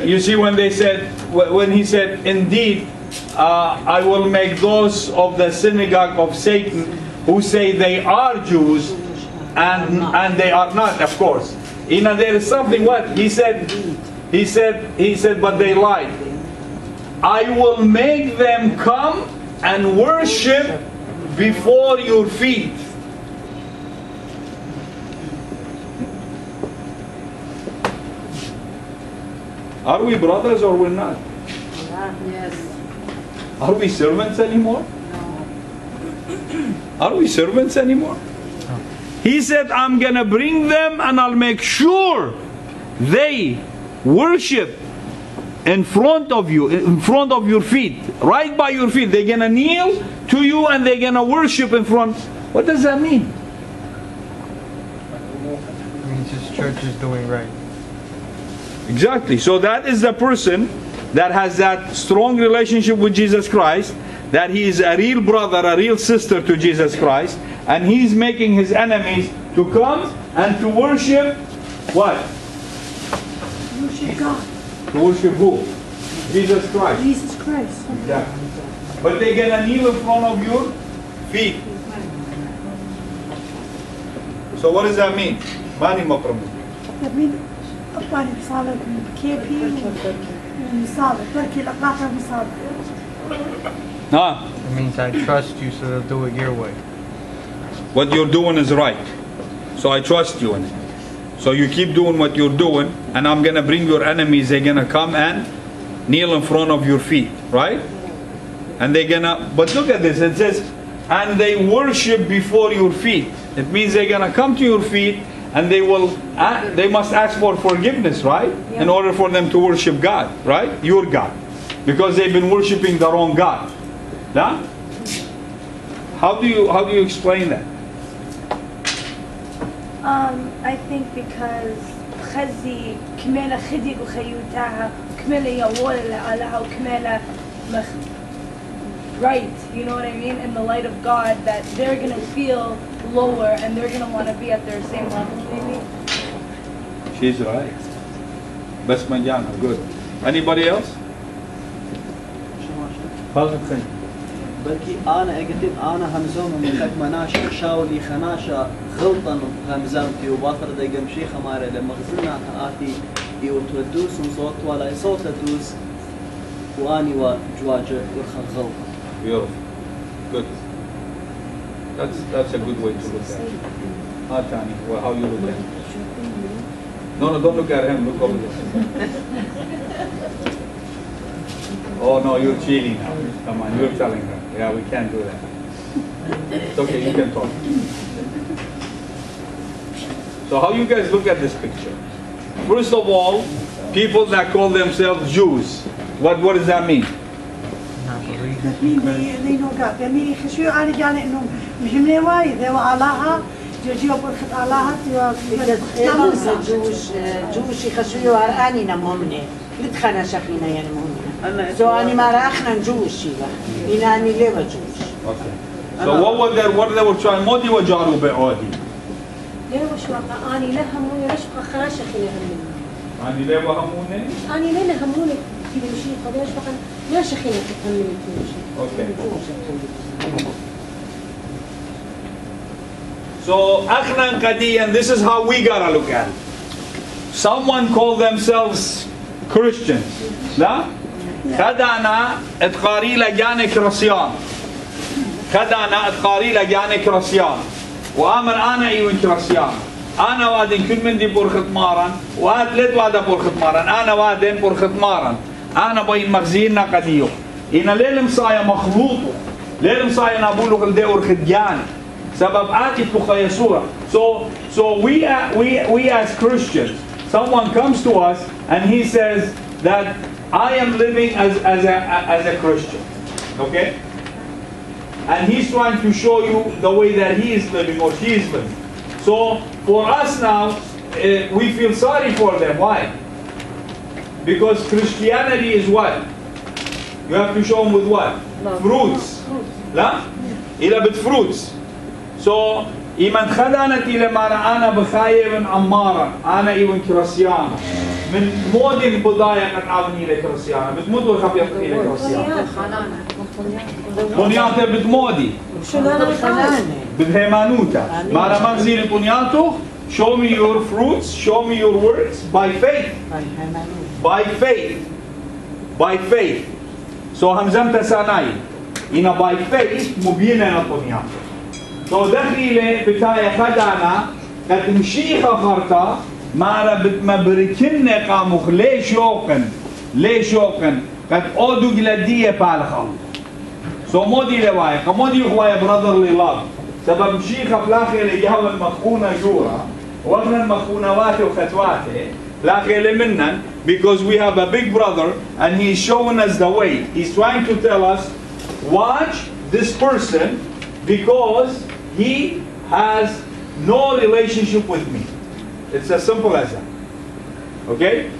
You see, when he said, indeed, I will make those of the synagogue of Satan who say they are Jews and they are not, of course. You know, there is something, what? He said, but they lied. I will make them come and worship before your feet. Are we brothers or we're not? Yes. Are we servants anymore? Are we servants anymore? He said, I'm going to bring them and I'll make sure they worship in front of you, in front of your feet, right by your feet. They're going to kneel to you and they're going to worship in front. What does that mean? It means his church is doing right. Exactly. So that is the person that has that strong relationship with Jesus Christ, that he is a real brother, a real sister to Jesus Christ, and he's making his enemies to come and to worship what? Worship God. To worship who? Jesus Christ. Jesus Christ. Exactly. But they're going to kneel in front of your feet. So what does that mean? Mani mapramu. That means أباني بصالة كيبي ومصالة تركي الأقاطع مصالة. Ah, It means I trust you, so they'll do it your way. what you're doing is right. So I trust you in it. So you keep doing what you're doing, and I'm going to bring your enemies. They're going to come and kneel in front of your feet, right? And they're going to, but look at this, it says, and they worship before your feet. It means they're going to come to your feet and they must ask for forgiveness, right? In order for them to worship God, right? Your God, because they've been worshiping the wrong God. Yeah? How do you explain that? I think because خزي كمالة خدي وخيوتها كمالة يوال علىها وكمالة right, you know what I mean, in the light of God, that they're gonna feel lower and they're gonna want to be at their same level maybe. She's right. Best manjana, good. Anybody else? بلكي أنا أقدم أنا همزوم من خد مناشا شاولي خناشا غلطا همزمتي وباطر دقم شي خمارة لما غزلنا آتي يوتودوس وصوت ولا صوت دوس واني وجواجه ورخا غلطا. Beautiful. Good. That's a good way to look at it. Tani, well, how you look at it? No, don't look at him. Look over there. Oh no, you're cheating now. Come on, you're telling her. Yeah, we can't do that. It's okay, you can talk. So how you guys look at this picture? First of all, people that call themselves Jews. What does that mean? That means they know God. That means خشوع أنا جاني إنه مهمني وايد. They were Allah. جوجيو برخت Allah. Jewish خشوع أنا نمهمني. لتخنا شخينا يعني مهمنا. So أنا ما رأخنا Jewish لا. إن أنا ليه Jewish. Okay. So what they were trying? مودي وجارو بعودي. ليه وش وقع أني لهموني ليش بخرا شخينا هموني. أني ليه وهموني؟ أني ليه هموني في المشي قديش بقى لا شخينا تكمل في المشي. Okay. So Akhnan Qadi, and this is how we gotta look at it. Someone call themselves Christians. لا؟ خدعنا اتقاري لجاني كرسيان. خدعنا اتقاري لجاني كرسيان. وامر انا ايون كرسيان. انا وادن كل من دي برخت مارن واد لد وادا برخت مارن انا وادن برخت مارن انا بين مخزينا قديو إن ليلم صايا مخلوطه ليلم صايا نابولو خلدي ورخديان سبب آتي بخايا سورة. So we as Christians, someone comes to us and he says that I am living as a Christian, okay? And he's trying to show you the way that he is living or she is living. So for us now, we feel sorry for them. Why? Because Christianity is what? You have to show them with what? Fruits. لا؟ إلى بالfruits. So إيمان خدانت إلى ما أنا بخايب عمارة أنا إيوان كرسيانا من مودين بداية قد عاوني إلى كرسيانا بتمودوا خبيط إلى كرسيانا بنياته بتمودي بهيمانوتا ما رمزي لبنياته. Show me your fruits, show me your words by faith. By faith. By faith. So همزمت ساناي إنا by faith مبينة بنياته. So دخيلة بتاعي خدانا قد مشيخ أخرتا ما بركنة قاموخ ليش يوقن قد أودو جلدية بالخال. So مودي لواي قمودي يخواي brotherly love سبب مشيخ فلاخي لجهو المخونة جورا وغنا المخونواته وفتواته لاخي لمنن because we have a big brother and he's showing us the way. He's trying to tell us watch this person because he has no relationship with me. It's as simple as that. Okay?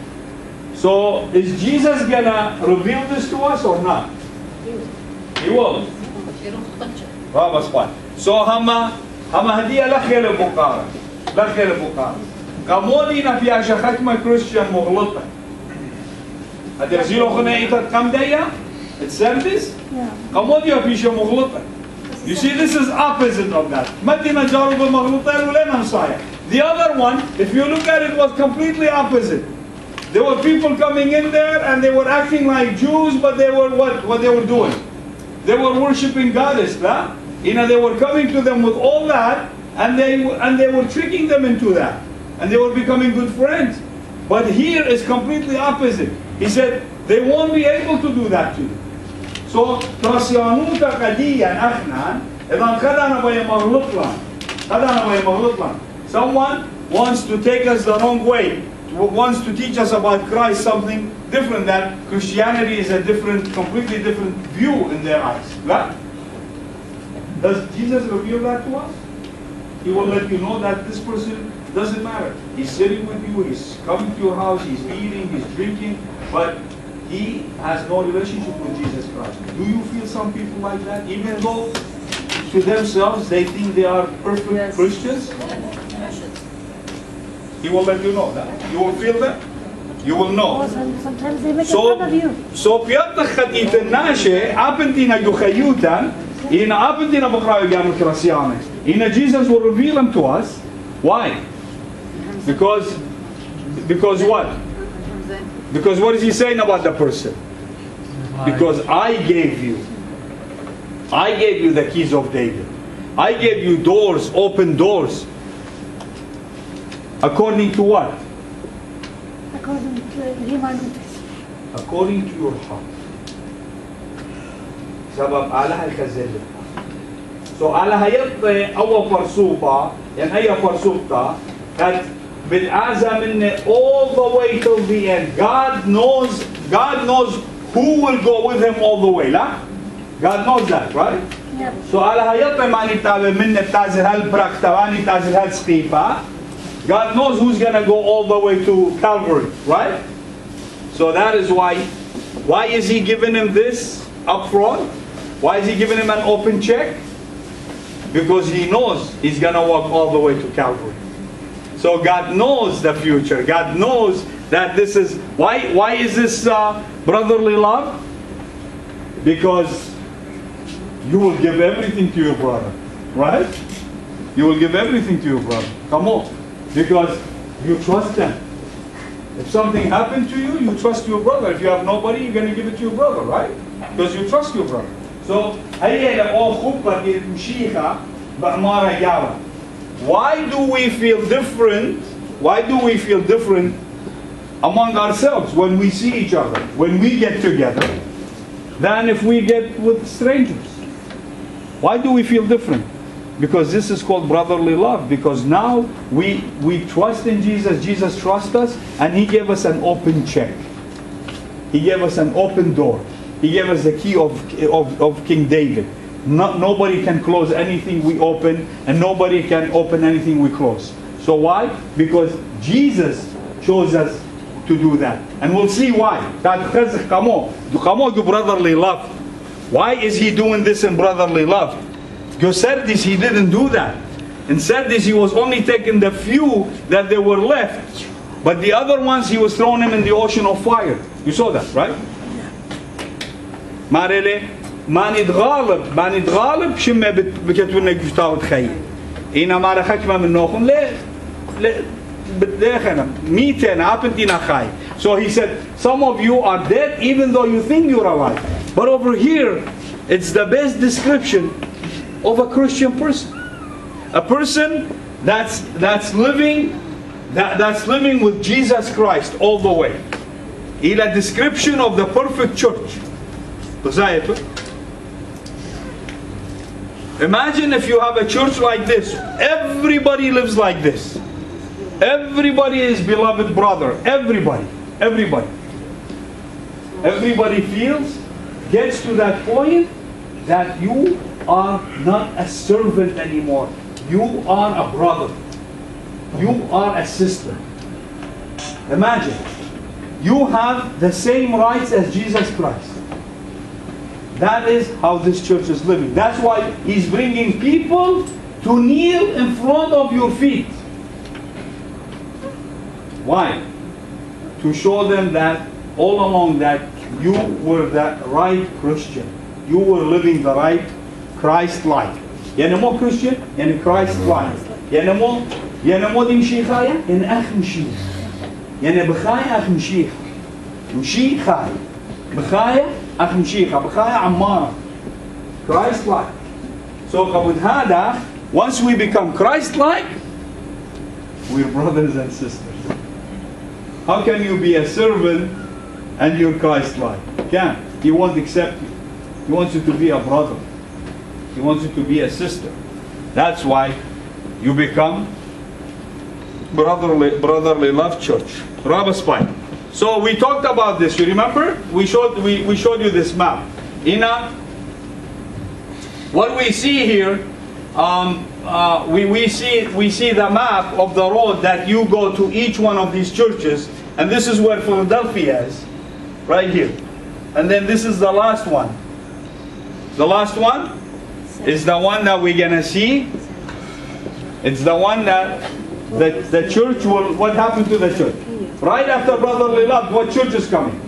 So is Jesus gonna reveal this to us or not? He will. So hama hadiya لخيل بقارة لخيل بقارة قامونينا في عشا ختمة كريستيان مغلطة هذا زيرو خنا إيتر كم دايا السيرفيس قامونينا في شيء مغلطة. You see, this is opposite of that. مدينة جارب مغلطة ولا نمصايا. The other one, if you look at it, was completely opposite. There were people coming in there and they were acting like Jews, but they were what they were doing? They were worshiping goddess, huh? You know, they were coming to them with all that, and they were tricking them into that, and they were becoming good friends. But here is completely opposite. He said they won't be able to do that to you. So Trasyanuta Qadiyan Akhnan, Idan Khadana by Maghluqlan. Khadana by Maghluqlan. Someone wants to take us the wrong way, wants to teach us about Christ something different, that Christianity is a different, completely different view in their eyes. Right? Does Jesus reveal that to us? He will let you know that this person doesn't matter. He's sitting with you, he's coming to your house, he's eating, he's drinking, but he has no relationship with Jesus Christ. Do you feel some people like that? Even though to themselves they think they are perfect Christians? He will let you know that. You will feel that. You will know. Sometimes they make fun of you. So pjatachat itenashe apentina yuchayutan ina apentina b'chayu gamu krasiane. Ina Jesus will reveal them to us. Why? Because what? Because what is he saying about the person? Because I gave you the keys of David. I gave you doors, open doors. According to what? According to humanity. According to your heart. سبب على الكذب. So على هيطلع أول فرصوبة يعني أي فرصوبة that بالأعزى منه all the way till the end. God knows who will go with him all the way. لا? God knows that, right? Yep. So على هيطلع ماني تابع منه بتازل هالبرك تباني تازل هالسقيفة. God knows who's going to go all the way to Calvary, right? So that is why is he giving him this up front? Why is he giving him an open check? Because he knows he's going to walk all the way to Calvary. So God knows the future. God knows that this is, why is this brotherly love? Because you will give everything to your brother, right? You will give everything to your brother. Come on. Because you trust them. If something happened to you, you trust your brother. If you have nobody, you're going to give it to your brother, right? Because you trust your brother. So, why do we feel different? Why do we feel different among ourselves when we see each other, when we get together, than if we get with strangers? Why do we feel different? Because this is called brotherly love. Because now we trust in Jesus. Jesus trusts us, and He gave us an open check. He gave us an open door. He gave us the key of King David. Nobody can close anything we open, and nobody can open anything we close. So why? Because Jesus chose us to do that, and we'll see why. That brotherly love. Why is He doing this in brotherly love? Because Sardis, he didn't do that. In Sardis, he was only taking the few that they were left. But the other ones, he was throwing them in the ocean of fire. You saw that, right? Marele, manid ghalib, shimme beketwinnek yutaw tkhayy. Ina mara khakma min nokhun le bedekhanam miten apentina khay. So he said, some of you are dead even though you think you're alive. But over here, it's the best description of a Christian person, a person that's living with Jesus Christ all the way. In a description of the perfect church. Imagine if you have a church like this. Everybody lives like this. Everybody is beloved brother. Everybody gets to that point that you are not a servant anymore. You are a brother. You are a sister. Imagine, you have the same rights as Jesus Christ. That is how this church is living. That's why He's bringing people to kneel in front of your feet. Why? To show them that all along that you were that right Christian. You were living the right Christ-like. يعني مو Christian, يعني Christ-like. يعني مو دي مشيخايا, يعني أخ مشيخ. يعني بخايا أخ مشيخ. مشيخاي. بخايا أخ مشيخة. بخايا عمارة. Christ-like. So with هذا, once we become Christ-like, we're brothers and sisters. How can you be a servant and you're Christ-like? Can't. He won't accept you. He wants you to be a brother. He wants you to be a sister. That's why you become Brotherly Love Church, Robert Spike. So we talked about this. You remember? We showed you this map. What we see here, we see the map of the road that you go to each one of these churches, and this is where Philadelphia is, right here. And then this is the last one. The last one is the one that we're gonna see. It's the one that the church will. What happened to the church? Right after brotherly love, what church is coming?